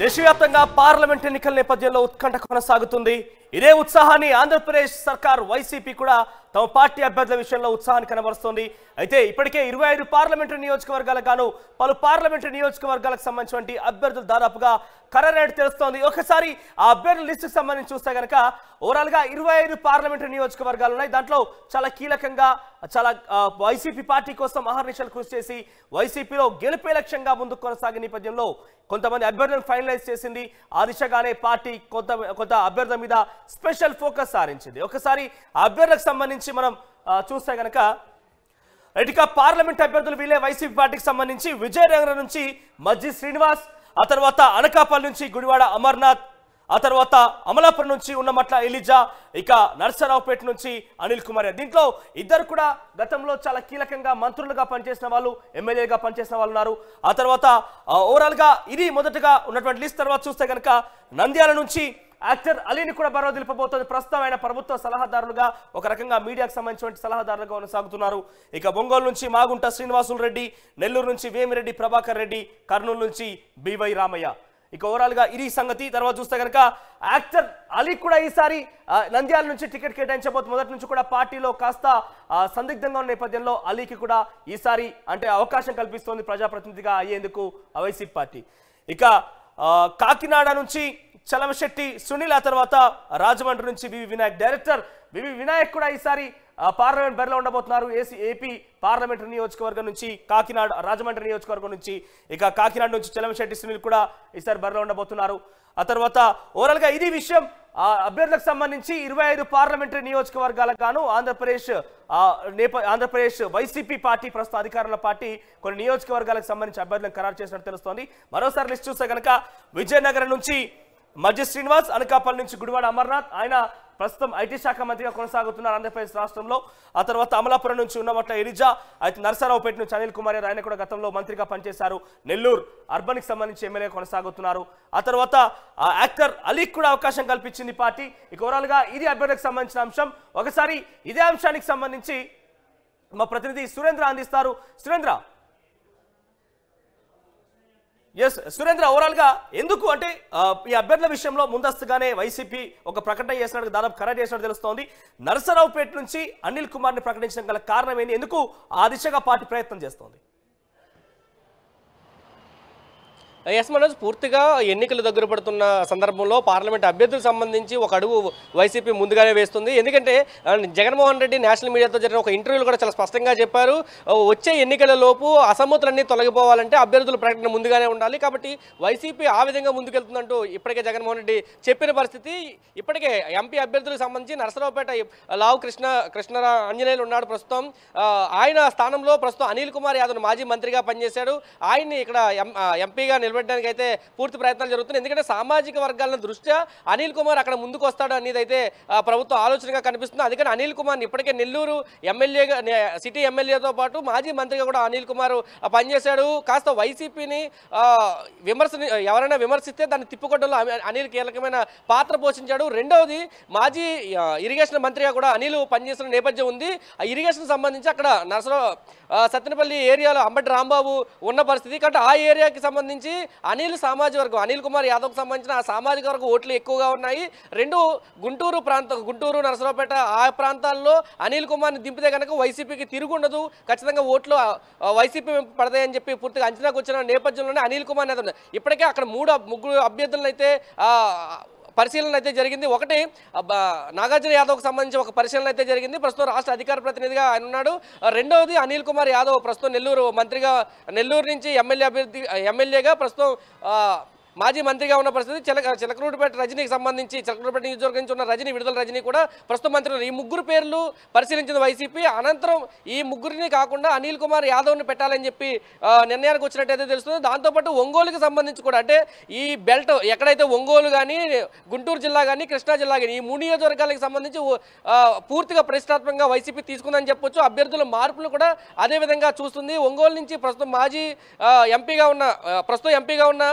దేశవ్యాప్తంగా పార్లమెంట్ ఎన్నికల నేపథ్యంలో ఉత్కంఠ కొనసాగుతుంది. ఇదే ఉత్సాహాన్ని ఆంధ్రప్రదేశ్ సర్కార్ వైసీపీ కూడా తమ పార్టీ అభ్యర్థుల విషయంలో ఉత్సాహాన్ని కనబరుస్తోంది. అయితే ఇప్పటికే 25 పార్లమెంటరీ నియోజకవర్గాలకు గాను పలు పార్లమెంటరీ నియోజకవర్గాలకు సంబంధించినటువంటి అభ్యర్థులు దాదాపుగా ఖరారైనట్టు తెలుస్తోంది. ఒకసారి ఆ అభ్యర్థుల లిస్టుకు సంబంధించి చూస్తే కనుక ఓవరాల్ గా 25 పార్లమెంటరీ నియోజకవర్గాలు ఉన్నాయి. దాంట్లో చాలా కీలకంగా వైసీపీ పార్టీ కోసం అహర్నిశలు కృషి చేసి వైసీపీలో గెలుపే లక్ష్యంగా ముందుకు కొనసాగే నేపథ్యంలో కొంతమంది అభ్యర్థులను ఫైనలైజ్ చేసింది. ఆ దిశగానే పార్టీ కొంత అభ్యర్థుల మీద స్పెషల్ ఫోకస్ సారించింది. ఒకసారి ఆ అభ్యర్థులకు సంబంధించి మనం చూస్తే కనుక ఇక పార్లమెంట్ అభ్యర్థులు వీళ్ళే వైసీపీ పార్టీకి సంబంధించి విజయనగరం నుంచి మజ్జి శ్రీనివాస్, ఆ తర్వాత అనకాపల్లి నుంచి గుడివాడ అమర్నాథ్, ఆ తర్వాత అమలాపురం నుంచి ఉన్నమట్ల ఎలిజా, ఇక నర్సరావుపేట నుంచి అనిల్ కుమార్. దీంట్లో ఇద్దరు కూడా గతంలో చాలా కీలకంగా మంత్రులుగా పనిచేసిన వాళ్ళు, ఎమ్మెల్యేగా పనిచేసిన వాళ్ళు ఉన్నారు. ఆ తర్వాత ఓవరాల్ గా ఇది మొదటగా ఉన్నటువంటి లిస్ట్. తర్వాత చూస్తే కనుక నంద్యాల నుంచి యాక్టర్ అలీని కూడా బరవ దిలిపబోతోంది. ప్రస్తుతం ఆయన ప్రభుత్వ సలహాదారులుగా ఒక రకంగా మీడియాకు సంబంధించిన సలహాదారులుగా కొనసాగుతున్నారు. ఇక ఒంగోలు నుంచి మాగుంట శ్రీనివాసులు రెడ్డి, నెల్లూరు నుంచి వేమిరెడ్డి ప్రభాకర్ రెడ్డి, కర్నూలు నుంచి బివై రామయ్య. ఇక ఓవరాల్ గా ఇది సంగతి. తర్వాత చూస్తే కనుక యాక్టర్ అలీ కూడా ఈసారి నంద్యాల నుంచి టికెట్ కేటాయించబోతుంది. మొదటి నుంచి కూడా పార్టీలో కాస్త సందిగ్ధంగా ఉన్న నేపథ్యంలో అలీకి కూడా ఈసారి అంటే అవకాశం కల్పిస్తోంది ప్రజాప్రతినిధిగా అయ్యేందుకు వైసీపీ పార్టీ. ఇక కాకినాడ నుంచి చలమశెట్టి సునీల్, ఆ తర్వాత రాజమండ్రి నుంచి వివి వినాయక్. డైరెక్టర్ వివి వినాయక్ కూడా ఈసారి పార్లమెంట్ బరిలో ఉండబోతున్నారు. ఏపీ పార్లమెంటరీ నియోజకవర్గం నుంచి కాకినాడ, రాజమండ్రి నియోజకవర్గం నుంచి. ఇక కాకినాడ నుంచి చలమశెట్టి సునీల్ కూడా ఈసారి బరిలో ఉండబోతున్నారు. ఆ తర్వాత ఓవరాల్ గా ఇది విషయం. అభ్యర్థులకు సంబంధించి 25 పార్లమెంటరీ నియోజకవర్గాలకు గాను ఆంధ్రప్రదేశ్ వైసీపీ పార్టీ ప్రస్తుత అధికారంలో పార్టీ కొన్ని నియోజకవర్గాలకు సంబంధించి అభ్యర్థులను ఖరారు చేసినట్టు తెలుస్తోంది. మరోసారి లిస్ట్ చూస్తే కనుక విజయనగరం నుంచి మజ్జి శ్రీనివాస్, అనకాపల్లి నుంచి గుడివాడ అమర్నాథ్, ఆయన ప్రస్తుతం ఐటీ శాఖ మంత్రిగా కొనసాగుతున్నారు ఆంధ్రప్రదేశ్ రాష్ట్రంలో. ఆ తర్వాత అమలాపురం నుంచి ఉన్నమట్ల ఎలిజా, అయితే నర్సరావుపేట నుంచి అనిల్ కుమార్, ఆయన కూడా గతంలో మంత్రిగా పనిచేశారు. నెల్లూరు అర్బన్ కి సంబంధించి ఎమ్మెల్యే కొనసాగుతున్నారు. ఆ తర్వాత యాక్టర్ అలీకి కూడా అవకాశం కల్పించింది పార్టీ. ఇక ఓవరాల్ గా ఇది అభ్యర్థికి సంబంధించిన అంశం. ఒకసారి ఇదే అంశానికి సంబంధించి మా ప్రతినిధి సురేంద్ర అందిస్తారు. సురేంద్ర, సురేంద్ర, ఓవరాల్ గా ఎందుకు అంటే ఈ అభ్యర్థుల విషయంలో ముందస్తుగానే వైసీపీ ఒక ప్రకటన చేసినట్టు దాదాపు ఖరారు చేసినట్టు తెలుస్తోంది. నర్సరావుపేట నుంచి అనిల్ కుమార్ ని ప్రకటించడం గల కారణం ఏంటి? ఎందుకు ఆ దిశగా పార్టీ ప్రయత్నం చేస్తోంది? ఎస్ మనోజ్, పూర్తిగా ఎన్నికలు దగ్గర పడుతున్న సందర్భంలో పార్లమెంట్ అభ్యర్థులకు సంబంధించి ఒక అడుగు వైసీపీ ముందుగానే వేస్తుంది. ఎందుకంటే జగన్మోహన్ రెడ్డి నేషనల్ మీడియాతో జరిగిన ఒక ఇంటర్వ్యూలో కూడా చాలా స్పష్టంగా చెప్పారు, వచ్చే ఎన్నికల లోపు అసమ్మతులన్నీ తొలగిపోవాలంటే అభ్యర్థుల ప్రకటన ముందుగానే ఉండాలి. కాబట్టి వైసీపీ ఆ విధంగా ముందుకెళ్తుందంటూ ఇప్పటికే జగన్మోహన్ రెడ్డి చెప్పిన పరిస్థితి. ఇప్పటికే ఎంపీ అభ్యర్థులకు సంబంధించి నరసరావుపేట లావు కృష్ణ ఆంజనేయులు ఉన్నాడు ప్రస్తుతం. ఆయన స్థానంలో ప్రస్తుతం అనిల్ కుమార్ యాదవ్ మాజీ మంత్రిగా పనిచేశాడు. ఆయన్ని ఇక్కడ ఎంపీగా నిలబెట్టడానికి అయితే పూర్తి ప్రయత్నాలు జరుగుతున్నాయి. ఎందుకంటే సామాజిక వర్గాల దృష్ట్యా అనిల్ కుమార్ అక్కడ ముందుకు వస్తాడు అనేది అయితే ప్రభుత్వ ఆలోచనగా కనిపిస్తుంది. అందుకని అనిల్ కుమార్ని ఇప్పటికే నెల్లూరు ఎమ్మెల్యేగా, సిటీ ఎమ్మెల్యేతో పాటు మాజీ మంత్రిగా కూడా అనిల్ కుమార్ పనిచేశాడు. కాస్త వైసీపీని ఎవరైనా విమర్శిస్తే దాన్ని తిప్పుకొట్టడంలో అనిల్ కీలకమైన పాత్ర పోషించాడు. రెండవది మాజీ ఇరిగేషన్ మంత్రిగా కూడా అనిల్ పనిచేసిన నేపథ్యం ఉంది. ఆ ఇరిగేషన్ సంబంధించి అక్కడ సత్తెనపల్లి ఏరియాలో అంబటి రాంబాబు ఉన్న పరిస్థితి. కాబట్టి ఆ ఏరియాకి సంబంధించి సామాజిక వర్గం అనిల్ కుమార్ యాదవ్కి సంబంధించిన ఆ సామాజిక వర్గం ఓట్లు ఎక్కువగా ఉన్నాయి. రెండు గుంటూరు నరసరావుపేట ఆ ప్రాంతాల్లో అనిల్ కుమార్ని దింపితే కనుక వైసీపీకి తిరుగుండదు, ఖచ్చితంగా ఓట్లు వైసీపీ పడతాయని చెప్పి పూర్తిగా అంచనాకు వచ్చిన నేపథ్యంలోనే అనిల్ కుమార్ యాదవ్ ఇప్పటికే అక్కడ ముగ్గురు అభ్యర్థులను అయితే పరిశీలన అయితే జరిగింది. ఒకటి నాగార్జున యాదవ్కి సంబంధించి ఒక పరిశీలన అయితే జరిగింది. ప్రస్తుతం రాష్ట్ర అధికార ప్రతినిధిగా ఆయన ఉన్నాడు. రెండవది అనిల్ కుమార్ యాదవ్ ప్రస్తుతం నెల్లూరు నుంచి ఎమ్మెల్యేగా ప్రస్తుతం మాజీ మంత్రిగా ఉన్న పరిస్థితి. చిలకలూరుపేట రజనీకి సంబంధించి చిలకలూరుపేట నియోజకవర్గం నుంచి ఉన్న రజనీ, విడుదల రజనీ కూడా ప్రస్తుతం మంత్రి. ఈ ముగ్గురు పేర్లు పరిశీలించిన వైసీపీ అనంతరం ఈ ముగ్గురిని కాకుండా అనిల్ కుమార్ యాదవ్ని పెట్టాలని చెప్పి నిర్ణయానికి వచ్చినట్టయితే తెలుస్తుంది. దాంతోపాటు ఒంగోలుకి సంబంధించి కూడా అంటే ఈ బెల్ట్ ఎక్కడైతే ఒంగోలు కానీ, గుంటూరు జిల్లా కానీ, కృష్ణా జిల్లా కానీ ఈ 3 నియోజకవర్గాలకు సంబంధించి పూర్తిగా ప్రతిష్టాత్మకంగా వైసీపీ తీసుకుందని చెప్పొచ్చు. అభ్యర్థుల మార్పులు కూడా అదేవిధంగా చూస్తుంది. ఒంగోలు నుంచి ప్రస్తుతం ఎంపీగా ఉన్న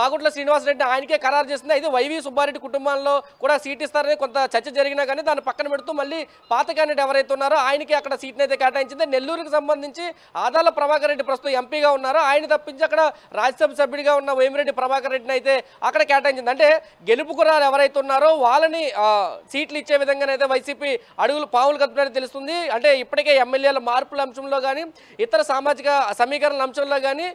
మాగుంట్ల పొంగులేటి శ్రీనివాసరెడ్డి ఆయనకే ఖరారు చేసింది. అయితే వైవి సుబ్బారెడ్డి కుటుంబంలో కూడా సీట్ ఇస్తారని కొంత చర్చ జరిగినా కానీ దాన్ని పక్కన పెడుతూ మళ్ళీ పాత క్యాండిడేట్ ఎవరైతే ఉన్నారో ఆయనకి అక్కడ సీట్ని అయితే కేటాయించింది. నెల్లూరుకి సంబంధించి ఆదాల ప్రభాకర్ రెడ్డి ప్రస్తుతం ఎంపీగా ఉన్నారో ఆయన తప్పించి అక్కడ రాజ్యసభ సభ్యుడిగా ఉన్న వేమిరెడ్డి ప్రభాకర్ రెడ్డిని అయితే అక్కడ కేటాయించింది. అంటే గెలుపు గుర్రాలు ఎవరైతే ఉన్నారో వాళ్ళని సీట్లు ఇచ్చే విధంగానైతే వైసీపీ అడుగులు పావులు కదుపునని తెలుస్తుంది. అంటే ఇప్పటికే ఎమ్మెల్యేల మార్పుల అంశంలో కానీ ఇతర సామాజిక సమీకరణల అంశంలో కానీ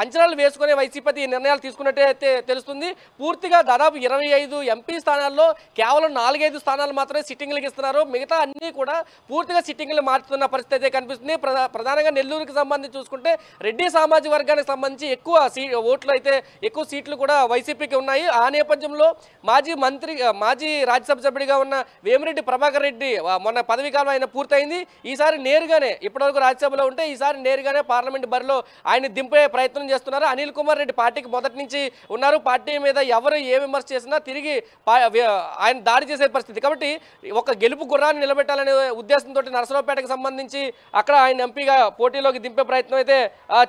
అంచనాలు వేసుకునే వైసీపీ ఈ నిర్ణయాలు తీసుకున్నట్టే తెలుస్తుంది. పూర్తిగా దాదాపు 25 ఎంపీ స్థానాల్లో కేవలం 4-5 స్థానాలు మాత్రమే సిట్టింగ్లకు ఇస్తున్నారు. మిగతా అన్నీ కూడా పూర్తిగా సిట్టింగ్లు మార్చుతున్న పరిస్థితి అయితే కనిపిస్తుంది. ప్రధానంగా నెల్లూరుకి సంబంధించి చూసుకుంటే రెడ్డి సామాజిక వర్గానికి సంబంధించి ఎక్కువ సీట్లు కూడా వైసీపీకి ఉన్నాయి. ఆ నేపథ్యంలో మాజీ రాజ్యసభ సభ్యుడిగా ఉన్న వేమిరెడ్డి ప్రభాకర్ రెడ్డి మొన్న పదవీ కాలం ఆయన పూర్తయింది. ఈసారి నేరుగానే ఇప్పటివరకు రాజ్యసభలో ఉంటే ఈసారి నేరుగానే పార్లమెంట్ బరిలో ఆయన దింపే ప్రయత్నం చేస్తున్నారు. అనిల్ కుమార్ రెడ్డి పార్టీకి మొదటి నుంచి ఉన్నారు. పార్టీ మీద ఎవరు ఏ విమర్శ చేసినా తిరిగి ఆయన దాడి చేసే పరిస్థితి. కాబట్టి ఒక గెలుపు గుర్రాన్ని నిలబెట్టాలనే ఉద్దేశంతో నరసరావుపేటకు సంబంధించి అక్కడ ఆయన ఎంపీగా పోటీలోకి దింపే ప్రయత్నం అయితే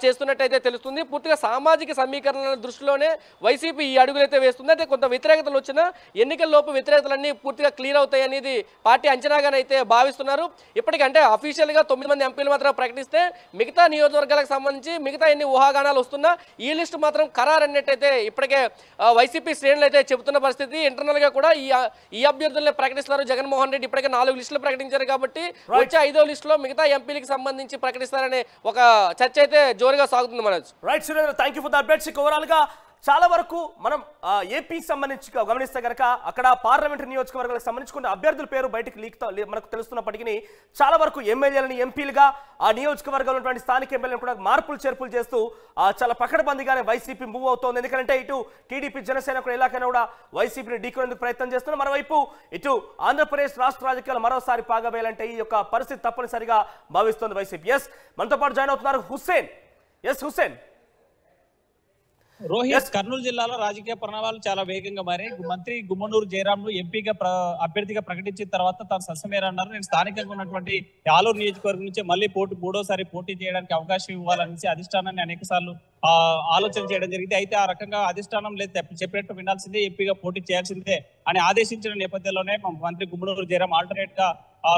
చేస్తున్నట్టయితే తెలుస్తుంది. పూర్తిగా సామాజిక సమీకరణల దృష్టిలోనే వైసీపీ ఈ అడుగులైతే వేస్తుంది. అంటే కొంత వ్యతిరేకతలు వచ్చినా ఎన్నికల్లోపు వ్యతిరేకతలన్నీ పూర్తిగా క్లియర్ అవుతాయి అనేది పార్టీ అంచనాగానైతే భావిస్తున్నారు. ఇప్పటికంటే అఫీషియల్గా 9 మంది ఎంపీలు మాత్రం ప్రకటిస్తే మిగతా నియోజకవర్గాలకు సంబంధించి మిగతా ఎన్ని ఊహాగానాలు వస్తున్నా ఈ లిస్టు మాత్రం ఖరారు అన్నట్టయితే ఇప్పటికే వైసీపీ శ్రేణులు అయితే చెబుతున్న పరిస్థితి. ఇంటర్నల్ గా కూడా ఈ అభ్యర్థులను ప్రకటిస్తున్నారు. జగన్మోహన్ రెడ్డి ఇప్పటికే 4 లిస్టులు ప్రకటించారు కాబట్టి వచ్చే 5వ లిస్టులో మిగతా ఎంపీలకు సంబంధించి ప్రకటిస్తారనే ఒక చర్చ అయితే జోరుగా సాగుతుంది. Manoj right Surendra, thank you for the updates. Overall గా చాలా వరకు మనం ఏపీకి సంబంధించి గమనిస్తే కనుక అక్కడ పార్లమెంటరీ నియోజకవర్గాలకు సంబంధించి కొన్ని అభ్యర్థుల పేరు బయటకు మనకు తెలుస్తున్నప్పటికీ చాలా వరకు ఎమ్మెల్యేలని ఎంపీలుగా ఆ నియోజకవర్గంలో ఉన్నటువంటి స్థానిక ఎమ్మెల్యేలను కూడా మార్పులు చేర్పులు చేస్తూ చాలా పకడ్బందీగానే వైసీపీ మూవ్ అవుతోంది. ఎందుకంటే ఇటు టీడీపీ జనసేన కూడా ఎలాగైనా కూడా వైసీపీని ఢీకొనేందుకు ప్రయత్నం చేస్తున్నారు. మరోవైపు ఇటు ఆంధ్రప్రదేశ్ రాష్ట్ర రాజకీయాలు మరోసారి పాగవేయాలంటే ఈ యొక్క పరిస్థితి తప్పనిసరిగా భావిస్తోంది వైసీపీ. ఎస్, మనతో పాటు జాయిన్ అవుతున్నారు హుస్సేన్. ఎస్ హుస్సేన్. రోహిత్, కర్నూలు జిల్లాలో రాజకీయ పరిణామాలు చాలా వేగంగా మారి మంత్రి గుమ్మనూరు జయరాంను ఎంపీగా అభ్యర్థిగా ప్రకటించిన తర్వాత తాను సస్యమేరన్నారు. నేను స్థానికంగా ఉన్నటువంటి ఆలూరు నియోజకవర్గం నుంచి మళ్ళీ మూడోసారి పోటీ చేయడానికి అవకాశం ఇవ్వాలనేసి అధిష్టానాన్ని అనేక సార్లు ఆలోచన చేయడం జరిగింది. అయితే ఆ రకంగా అధిష్టానం లేదు చెప్పినట్టు వినాల్సిందే, ఎంపీగా పోటీ చేయాల్సిందే అని ఆదేశించిన నేపథ్యంలోనే మంత్రి గుమ్మనూరు జయరాం ఆల్టర్నేట్ గా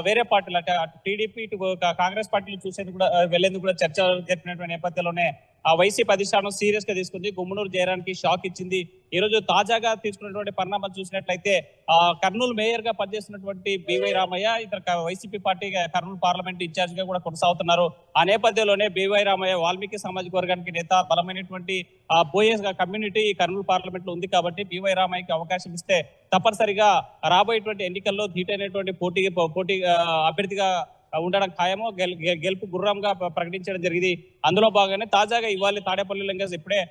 వేరే పార్టీలు అంటే అటు టీడీపీ ఇటు కాంగ్రెస్ పార్టీలు చూసేందుకు కూడా వెళ్లేందుకు కూడా చర్చ జరిపినటువంటి నేపథ్యంలోనే ఆ వైసీపీ అధిష్టానం సీరియస్ గా తీసుకుంది. గుమ్మనూరు జయరానికి షాక్ ఇచ్చింది. ఈ రోజు తాజాగా తీసుకున్నటువంటి పరిణామాలు చూసినట్లయితే కర్నూలు మేయర్ గా పనిచేస్తున్నటువంటి బివై రామయ్య ఇతర YCP party Kurnool parliament incharge గా కూడా కొనసాగుతున్నారు. ఆ నేపథ్యంలోనే బివై రామయ్య వాల్మీకి సామాజిక వర్గానికి నేత, బలమైనటువంటి బోయస్ కమ్యూనిటీ కర్నూలు పార్లమెంట్ లో ఉంది కాబట్టి బివై రామయ్యకి అవకాశం ఇస్తే తప్పనిసరిగా రాబోయేటువంటి ఎన్నికల్లో ధీటైనటువంటి పోటీ అభ్యర్థిగా ఉండడం ఖాయమో, గెలుపు గుర్రంగా ప్రకటించడం జరిగింది. అందులో భాగంగానే తాజాగా ఇవాళ తాడేపల్లిలో ఇప్పుడే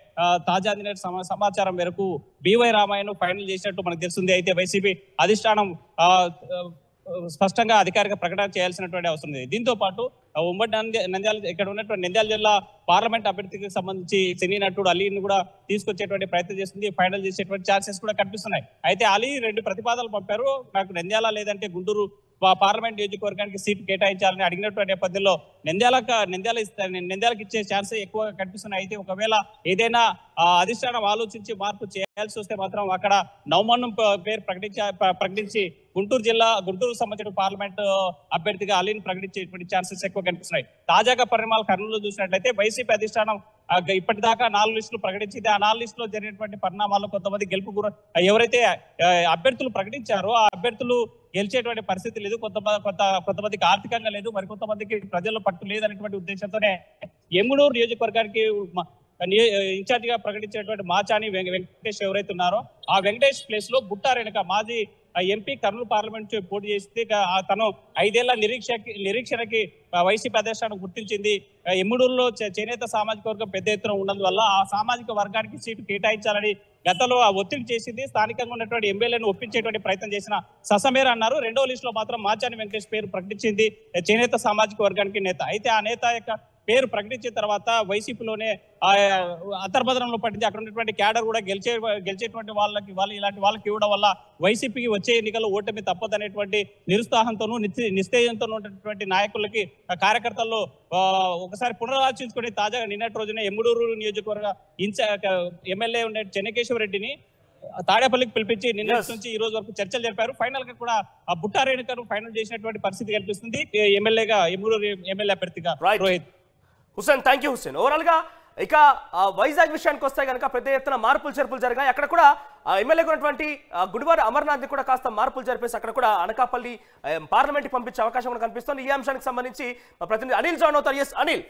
తాజా అందిన సమాచారం మేరకు బివై రామయ్యను ఫైనల్ చేసినట్టు మనకు తెలుస్తుంది. అయితే వైసీపీ అధిష్టానం స్పష్టంగా అధికారిక ప్రకటన చేయాల్సినటువంటి అవసరం ఉంది. దీంతో పాటు ఉమ్మడి నంద్యాల ఇక్కడ ఉన్నటువంటి నంద్యాల జిల్లా పార్లమెంట్ అభ్యర్థికి సంబంధించి సినీ నటుడు అలీని కూడా తీసుకొచ్చేటువంటి ప్రయత్నం చేస్తుంది. ఫైనల్ చేసేటువంటి ఛాన్సెస్ కూడా కనిపిస్తున్నాయి. అయితే అలీ 2 ప్రతిపాదనలు పంపారు. నాకు నంద్యాల లేదంటే గుంటూరు పార్లమెంట్ నియోజకవర్గానికి సీటు కేటాయించాలని అడిగినటువంటి నేపథ్యంలో నంద్యాలకు ఇచ్చే ఛాన్స్ ఎక్కువ కనిపిస్తున్నాయి. అయితే ఒకవేళ ఏదైనా అధిష్టానం ఆలోచించి మార్పు చేయాల్సి వస్తే మాత్రం అక్కడ నవమన్నం పేరు ప్రకటించి గుంటూరు సంబంధించిన పార్లమెంట్ అభ్యర్థిగా అలీని ప్రకటించేటువంటి ఛాన్సెస్ ఎక్కువ కనిపిస్తున్నాయి. తాజాగా పరిణామాలు కర్నూలులో చూసినట్లయితే వైసీపీ అధిష్టానం ఇప్పటిదాకా 4 లిస్టులు ప్రకటించింది. ఆ 4 లిస్టులో జరిగినటువంటి పరిణామాల్లో కొంతమంది ఎవరైతే అభ్యర్థులు ప్రకటించారో ఆ అభ్యర్థులు గెలిచేటువంటి పరిస్థితి లేదు. కొంతమందికి ఆర్థికంగా లేదు, మరికొంతమందికి ప్రజల్లో పట్టు లేదనేటువంటి ఉద్దేశంతోనే ఎమ్ముడూరు నియోజకవర్గానికి ఇన్ఛార్జ్ గా ప్రకటించినటువంటి మాచాని వెంకటేష్ ఎవరైతే ఉన్నారో ఆ వెంకటేష్ ప్లేస్ లో బుట్టా రేణుక మాజీ ఎంపీ కర్నూలు పార్లమెంట్ పోటీ చేస్తే తను 5 ఏళ్ల నిరీక్షణకి వైసీపీ అధిష్టానం గుర్తించింది. ఎమ్ముడూరులో చేనేత సామాజిక వర్గం పెద్ద ఎత్తున ఉన్నందువల్ల ఆ సామాజిక వర్గానికి సీటు కేటాయించాలని గతంలో ఆ ఒత్తిడి చేసింది. స్థానికంగా ఉన్నటువంటి ఎమ్మెల్యేను ఒప్పించేటువంటి ప్రయత్నం చేసిన ససమేర అన్నారు. 2వ లిస్టులో మాత్రం మాచాని వెంకటేష్ పేరు ప్రకటించింది చేనేత సామాజిక వర్గానికి నేత. అయితే ఆ నేత యొక్క పేరు ప్రకటించిన తర్వాత వైసీపీలోనే అంతర్భద్రంలో పట్టించి అక్కడ ఉన్నటువంటి క్యాడర్ కూడా గెలిచేటువంటి వాళ్ళు ఇలాంటి వాళ్ళకి ఇవ్వడం వల్ల వైసీపీకి వచ్చే ఎన్నికల్లో ఓటమి తప్పదనేటువంటి నిరుత్సాహంతోనూ నిస్తేజంతో ఉన్నటువంటి నాయకులకి కార్యకర్తల్లో ఒకసారి పునరాలోచించుకుని తాజాగా నిన్నటి రోజున ఎమ్ముడూరు నియోజకవర్గ ఎమ్మెల్యే ఉండే చెన్నకేశ్వరరెడ్డిని తాడేపల్లికి పిలిపించి నిన్న నుంచి ఈ రోజు వరకు చర్చలు జరిపారు. ఫైనల్ గా కూడా ఆ బుట్టారేణుకను ఫైనల్ చేసినటువంటి పరిస్థితి కనిపిస్తుంది ఎమ్మెల్యేగా ఎమ్ముడూరు ఎమ్మెల్యే అభ్యర్థిగా Rohit. Hussain, thank you Hussain. Overall గా ఇక వైజాగ్ విషయానికి వస్తే కనుక పెద్ద ఎత్తున మార్పులు చేర్పులు జరిగాయి. అక్కడ కూడా ఎమ్మెల్యేగా ఉన్నటువంటి గుడివాడ అమర్నాథ్ కూడా కాస్త మార్పులు జరిపేసి అక్కడ కూడా అనకాపల్లి పార్లమెంట్ పంపించే అవకాశం కూడా కనిపిస్తుంది. ఈ అంశానికి సంబంధించి మా ప్రతినిధి అనిల్ జాయిన్ అవుతారు. Yes Anil.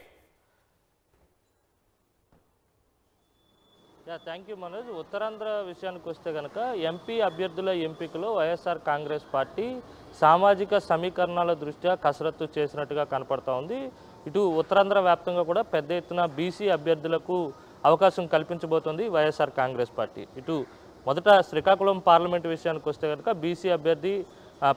Thank you Manoj. Uttarandhra విషయానికి వస్తే కనుక ఎంపీ అభ్యర్థుల ఎంపికలో వైఎస్ఆర్ కాంగ్రెస్ పార్టీ సామాజిక సమీకరణాల దృష్ట్యా కసరత్తు చేసినట్టుగా కనపడతా ఉంది. ఇటు ఉత్తరాంధ్ర వ్యాప్తంగా కూడా పెద్ద ఎత్తున బీసీ అభ్యర్థులకు అవకాశం కల్పించబోతోంది వైఎస్ఆర్ కాంగ్రెస్ పార్టీ. ఇటు మొదట శ్రీకాకుళం పార్లమెంటు విషయానికి వస్తే కనుక బీసీ అభ్యర్థి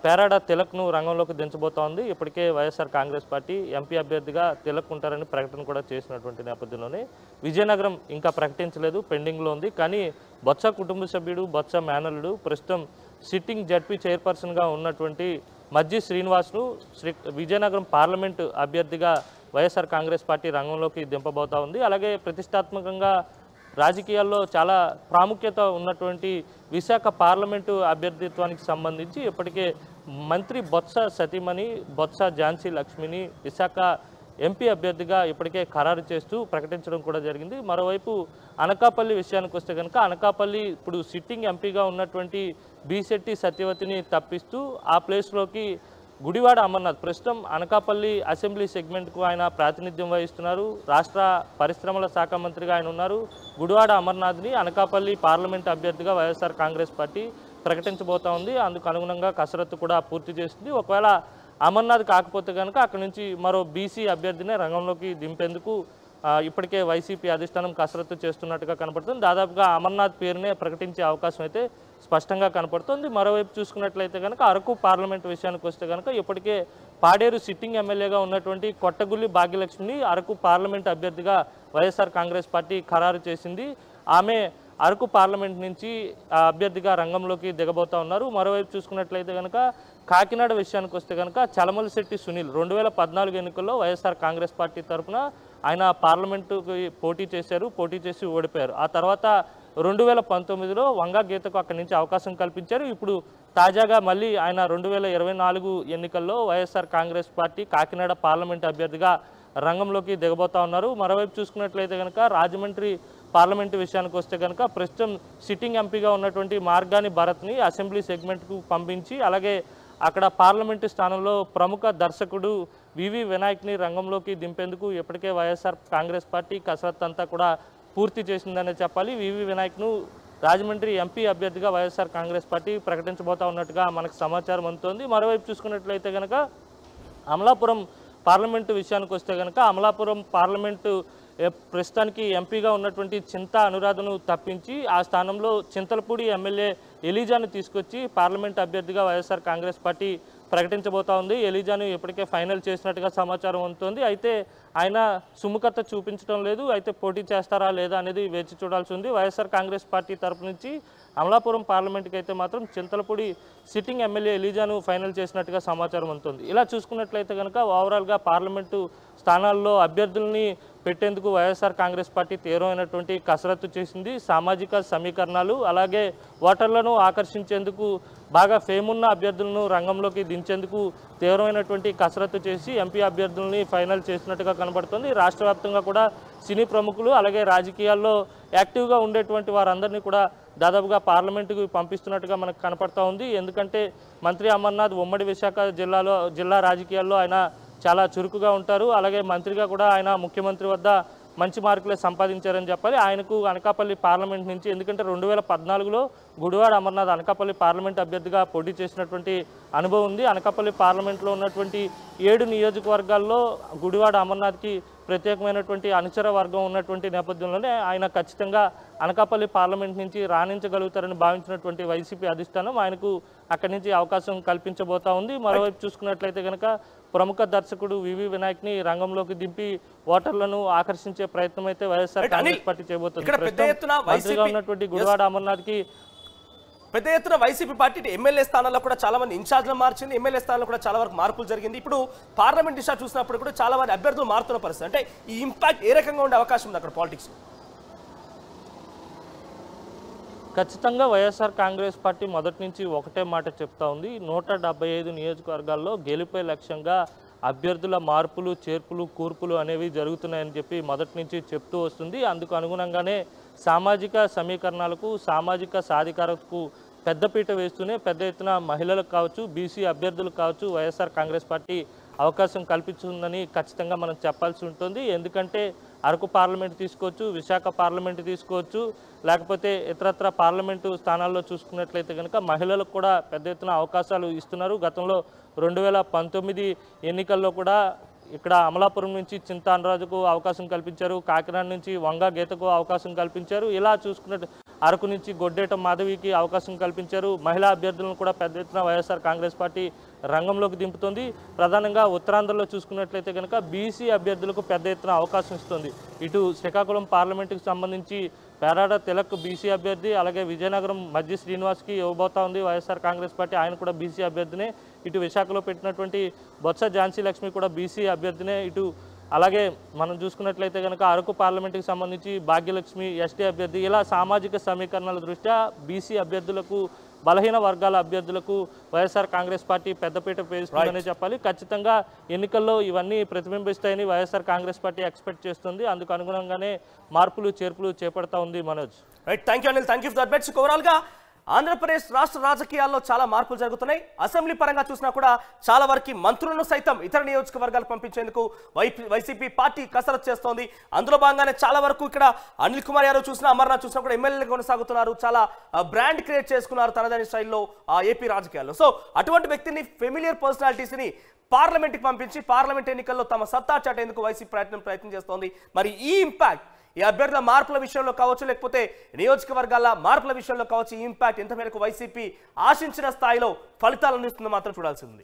పేరాడ తిలక్ను రంగంలోకి దించబోతోంది. ఇప్పటికే వైఎస్ఆర్ కాంగ్రెస్ పార్టీ ఎంపీ అభ్యర్థిగా తిలక్ ఉంటారని ప్రకటన కూడా చేసినటువంటి నేపథ్యంలోనే విజయనగరం ఇంకా ప్రకటించలేదు, పెండింగ్లో ఉంది. కానీ బొత్స కుటుంబ సభ్యుడు బొత్స మేనల్లుడు ప్రస్తుతం సిట్టింగ్ జడ్పీ చైర్పర్సన్గా ఉన్నటువంటి మజ్జి శ్రీనివాస్ను విజయనగరం పార్లమెంటు అభ్యర్థిగా వైఎస్ఆర్ కాంగ్రెస్ పార్టీ రంగంలోకి దింపబోతా ఉంది. అలాగే ప్రతిష్టాత్మకంగా రాజకీయాల్లో చాలా ప్రాముఖ్యత ఉన్నటువంటి విశాఖ పార్లమెంటు అభ్యర్థిత్వానికి సంబంధించి ఇప్పటికే మంత్రి బొత్స సతీమణి బొత్స ఝాన్సీ లక్ష్మిని విశాఖ ఎంపీ అభ్యర్థిగా ఇప్పటికే ఖరారు చేస్తూ ప్రకటించడం కూడా జరిగింది. మరోవైపు అనకాపల్లి విషయానికి వస్తే కనుక అనకాపల్లి ఇప్పుడు సిట్టింగ్ ఎంపీగా ఉన్నటువంటి బీశెట్టి సత్యవతిని తప్పిస్తూ ఆ ప్లేస్లోకి గుడివాడ అమర్నాథ్ ప్రస్తుతం అనకాపల్లి అసెంబ్లీ సెగ్మెంట్కు ఆయన ప్రాతినిధ్యం వహిస్తున్నారు. రాష్ట్ర పరిశ్రమల శాఖ మంత్రిగా ఆయన ఉన్నారు. గుడివాడ అమర్నాథ్ని అనకాపల్లి పార్లమెంట్ అభ్యర్థిగా వైఎస్ఆర్ కాంగ్రెస్ పార్టీ ప్రకటించబోతా ఉంది. అందుకు అనుగుణంగా కసరత్తు కూడా పూర్తి చేస్తుంది. ఒకవేళ అమర్నాథ్ కాకపోతే కనుక అక్కడి నుంచి మరో బీసీ అభ్యర్థిని రంగంలోకి దింపేందుకు ఇప్పటికే వైసీపీ అధిష్టానం కసరత్తు చేస్తున్నట్టుగా కనపడుతుంది. దాదాపుగా అమర్నాథ్ పేరునే ప్రకటించే అవకాశం అయితే స్పష్టంగా కనపడుతుంది. మరోవైపు చూసుకున్నట్లయితే కనుక అరకు పార్లమెంట్ విషయానికి వస్తే కనుక ఇప్పటికే పాడేరు సిట్టింగ్ ఎమ్మెల్యేగా ఉన్నటువంటి కొట్టగుల్లి భాగ్యలక్ష్మిని అరకు పార్లమెంట్ అభ్యర్థిగా వైఎస్ఆర్ కాంగ్రెస్ పార్టీ ఖరారు చేసింది. ఆమె అరకు పార్లమెంట్ నుంచి అభ్యర్థిగా రంగంలోకి దిగబోతా ఉన్నారు. మరోవైపు చూసుకున్నట్లయితే కనుక కాకినాడ విషయానికి వస్తే కనుక చలమలశెట్టి సునీల్ 2014 ఎన్నికల్లో వైఎస్ఆర్ కాంగ్రెస్ పార్టీ తరఫున ఆయన పార్లమెంటుకి పోటీ చేసి ఓడిపోయారు. ఆ తర్వాత 2019లో వంగా గీతకు అక్కడి నుంచి అవకాశం కల్పించారు. ఇప్పుడు తాజాగా మళ్ళీ ఆయన 2024 ఎన్నికల్లో వైఎస్ఆర్ కాంగ్రెస్ పార్టీ కాకినాడ పార్లమెంట్ అభ్యర్థిగా రంగంలోకి దిగబోతా ఉన్నారు. మరోవైపు చూసుకున్నట్లయితే కనుక రాజమండ్రి పార్లమెంటు విషయానికి వస్తే కనుక ప్రస్తుతం సిట్టింగ్ ఎంపీగా ఉన్నటువంటి మార్గాని భరత్ని అసెంబ్లీ సెగ్మెంట్కు పంపించి అలాగే అక్కడ పార్లమెంటు స్థానంలో ప్రముఖ దర్శకుడు వివి వినాయక్ని రంగంలోకి దింపేందుకు ఇప్పటికే వైఎస్ఆర్ కాంగ్రెస్ పార్టీ కసరత్తు అంతా కూడా పూర్తి చేసిందనే చెప్పాలి. వివి వినాయక్ను రాజమండ్రి ఎంపీ అభ్యర్థిగా వైఎస్ఆర్ కాంగ్రెస్ పార్టీ ప్రకటించబోతా ఉన్నట్టుగా మనకు సమాచారం అందుతోంది. మరోవైపు చూసుకున్నట్లయితే కనుక అమలాపురం పార్లమెంటు విషయానికి వస్తే కనుక అమలాపురం పార్లమెంటు ప్రస్తుతానికి ఎంపీగా ఉన్నటువంటి చింతా అనురాధను తప్పించి ఆ స్థానంలో చింతలపూడి ఎమ్మెల్యే ఎలీజాను తీసుకొచ్చి పార్లమెంట్ అభ్యర్థిగా వైఎస్ఆర్ కాంగ్రెస్ పార్టీ ప్రకటించబోతా ఉంది. ఎలీజాను ఇప్పటికే ఫైనల్ చేసినట్టుగా సమాచారం ఉంటుంది. అయితే ఆయన సుముఖత చూపించడం లేదు. అయితే పోటీ చేస్తారా లేదా అనేది వేచి చూడాల్సి ఉంది. వైఎస్ఆర్ కాంగ్రెస్ పార్టీ తరపు నుంచి అమలాపురం పార్లమెంట్కి అయితే మాత్రం చింతలపూడి సిట్టింగ్ ఎమ్మెల్యే ఎలీజాను ఫైనల్ చేసినట్టుగా సమాచారం ఉంటుంది. ఇలా చూసుకున్నట్లయితే కనుక ఓవరాల్గా పార్లమెంటు స్థానాల్లో అభ్యర్థుల్ని పెట్టేందుకు వైఎస్ఆర్ కాంగ్రెస్ పార్టీ తీవ్రమైనటువంటి కసరత్తు చేసింది. సామాజిక సమీకరణాలు అలాగే ఓటర్లను ఆకర్షించేందుకు బాగా ఫేమున్న అభ్యర్థులను రంగంలోకి దించేందుకు తీవ్రమైనటువంటి కసరత్తు చేసి ఎంపీ అభ్యర్థుల్ని ఫైనల్ చేసినట్టుగా కనబడుతుంది. రాష్ట్ర వ్యాప్తంగా కూడా సినీ ప్రముఖులు అలాగే రాజకీయాల్లో యాక్టివ్గా ఉండేటువంటి వారందరినీ కూడా దాదాపుగా పార్లమెంటుకు పంపిస్తున్నట్టుగా మనకు కనపడతా ఉంది. ఎందుకంటే మంత్రి అమర్నాథ్ ఉమ్మడి విశాఖ జిల్లా రాజకీయాల్లో ఆయన చాలా చురుకుగా ఉంటారు. అలాగే మంత్రిగా కూడా ఆయన ముఖ్యమంత్రి వద్ద మంచి మార్కులే సంపాదించారని చెప్పాలి. ఆయనకు అనకాపల్లి పార్లమెంట్ నుంచి ఎందుకంటే 2014లో గుడివాడ అమర్నాథ్ అనకాపల్లి పార్లమెంట్ అభ్యర్థిగా పోటీ చేసినటువంటి అనుభవం ఉంది. అనకాపల్లి పార్లమెంట్లో ఉన్నటువంటి 7 నియోజకవర్గాల్లో గుడివాడ అమర్నాథ్కి ప్రత్యేకమైనటువంటి అనుచర వర్గం ఉన్నటువంటి నేపథ్యంలోనే ఆయన ఖచ్చితంగా అనకాపల్లి పార్లమెంట్ నుంచి రాణించగలుగుతారని భావించినటువంటి వైసీపీ అధిష్టానం ఆయనకు అక్కడి నుంచి అవకాశం కల్పించబోతా ఉంది. మరోవైపు చూసుకున్నట్లయితే కనుక ప్రముఖ దర్శకుడు వివి వినాయక్ని రంగంలోకి దింపి ఓటర్లను ఆకర్షించే ప్రయత్నం అయితే వైఎస్ఆర్ కాంగ్రెస్ పార్టీ చేయబోతుంది. మంత్రిగా ఉన్నటువంటి గుడివాడ అమర్నాథ్కి పెద్ద ఎత్తున వైసీపీ పార్టీ ఎమ్మెల్యే స్థానాల్లో కూడా చాలా మంది ఇన్ఛార్జ్లు మార్చింది. ఎమ్మెల్యే స్థానాల్లో కూడా చాలా వరకు మార్పులు జరిగింది. ఇప్పుడు పార్లమెంట్ దిశ చూసినప్పుడు కూడా చాలా మంది అభ్యర్థులు మారుతున్న పరిస్థితి. అంటే ఈ ఇంపాక్ట్ ఏ రకంగా ఉండే అవకాశం ఉంది అక్కడ పాలిటిక్స్? ఖచ్చితంగా వైఎస్ఆర్ కాంగ్రెస్ పార్టీ మొదటి నుంచి ఒకటే మాట చెప్తా ఉంది. 175 నియోజకవర్గాల్లో గెలుపే లక్ష్యంగా అభ్యర్థుల మార్పులు, చేర్పులు, కూర్పులు అనేవి జరుగుతున్నాయని చెప్పి మొదటి నుంచి చెప్తూ వస్తుంది. అందుకు అనుగుణంగానే సామాజిక సమీకరణాలకు, సామాజిక సాధికారతకు పెద్దపీట వేస్తూనే పెద్ద ఎత్తున మహిళలకు కావచ్చు, బీసీ అభ్యర్థులకు కావచ్చు వైఎస్ఆర్ కాంగ్రెస్ పార్టీ అవకాశం కల్పిస్తుందని ఖచ్చితంగా మనం చెప్పాల్సి ఉంటుంది. ఎందుకంటే అరకు పార్లమెంట్ తీసుకోవచ్చు, విశాఖ పార్లమెంట్ తీసుకోవచ్చు, లేకపోతే ఇతరత్ర పార్లమెంటు స్థానాల్లో చూసుకున్నట్లయితే కనుక మహిళలకు కూడా పెద్ద ఎత్తున అవకాశాలు ఇస్తున్నారు. గతంలో 2019 ఎన్నికల్లో కూడా ఇక్కడ అమలాపురం నుంచి చింతానరాజుకు అవకాశం కల్పించారు, కాకినాడ నుంచి వంగా గీతకు అవకాశం కల్పించారు. ఇలా చూసుకున్నట్టు అరకు నుంచి గొడ్డేట మాధవికి అవకాశం కల్పించారు. మహిళా అభ్యర్థులను కూడా పెద్ద ఎత్తున వైఎస్ఆర్ కాంగ్రెస్ పార్టీ రంగంలోకి దింపుతుంది. ప్రధానంగా ఉత్తరాంధ్రలో చూసుకున్నట్లయితే కనుక బీసీ అభ్యర్థులకు పెద్ద ఎత్తున అవకాశం ఇస్తుంది. ఇటు శ్రీకాకుళం పార్లమెంటుకు సంబంధించి పేరాడ తిలక్ బీసీ అభ్యర్థి, అలాగే విజయనగరం మధ్య శ్రీనివాస్కి ఇవ్వబోతా ఉంది వైఎస్ఆర్ కాంగ్రెస్ పార్టీ, ఆయన కూడా బీసీ అభ్యర్థినే. ఇటు విశాఖలో పెట్టినటువంటి బొత్స ఝాన్సీ లక్ష్మి కూడా బీసీ అభ్యర్థినే. ఇటు అలాగే మనం చూసుకున్నట్లయితే కనుక అరకు పార్లమెంటుకి సంబంధించి భాగ్యలక్ష్మి ఎస్టీ అభ్యర్థి. ఇలా సామాజిక సమీకరణల దృష్ట్యా బీసీ అభ్యర్థులకు, బలహీన వర్గాల అభ్యర్థులకు వైఎస్ఆర్ కాంగ్రెస్ పార్టీ పెద్దపీట వేస్తుందనే చెప్పాలి. ఖచ్చితంగా ఎన్నికల్లో ఇవన్నీ ప్రతిబింబిస్తాయని వైఎస్ఆర్ కాంగ్రెస్ పార్టీ ఎక్స్పెక్ట్ చేస్తుంది. అందుకు అనుగుణంగానే మార్పులు, చేర్పులు చేపడతా ఉంది. Manoj, right, thank you Anil, thank you for that bets. ఓవరాల్గా ఆంధ్రప్రదేశ్ రాష్ట్ర రాజకీయాల్లో చాలా మార్పులు జరుగుతున్నాయి. అసెంబ్లీ పరంగా చూసినా కూడా చాలా వరకు మంత్రులను సైతం ఇతర నియోజకవర్గాలు పంపించేందుకు వైసీపీ పార్టీ కసరత్తు చేస్తోంది. అందులో భాగంగానే చాలా వరకు ఇక్కడ అనిల్ కుమార్ యాదవ్ చూసినా, అమర్నాథ్ చూసినా కూడా ఎమ్మెల్యేలు కొనసాగుతున్నారు. చాలా బ్రాండ్ క్రియేట్ చేసుకున్నారు తనదైన స్టైల్లో ఏపీ రాజకీయాల్లో. సో అటువంటి వ్యక్తిని, ఫెమిలియర్ పర్సనాలిటీస్ని పార్లమెంట్కి పంపించి పార్లమెంట్ ఎన్నికల్లో తమ సత్తా చాటేందుకు వైసీపీ ప్రయత్నం చేస్తోంది. మరి ఈ ఇంపాక్ట్, ఈ అభ్యర్థుల మార్పుల విషయంలో కావచ్చు, లేకపోతే నియోజకవర్గాల మార్పుల విషయంలో కావచ్చు, ఈ ఇంపాక్ట్ ఎంత మేరకు వైసీపీ ఆశించిన స్థాయిలో ఫలితాలు అందిస్తుందో మాత్రం చూడాల్సి ఉంది.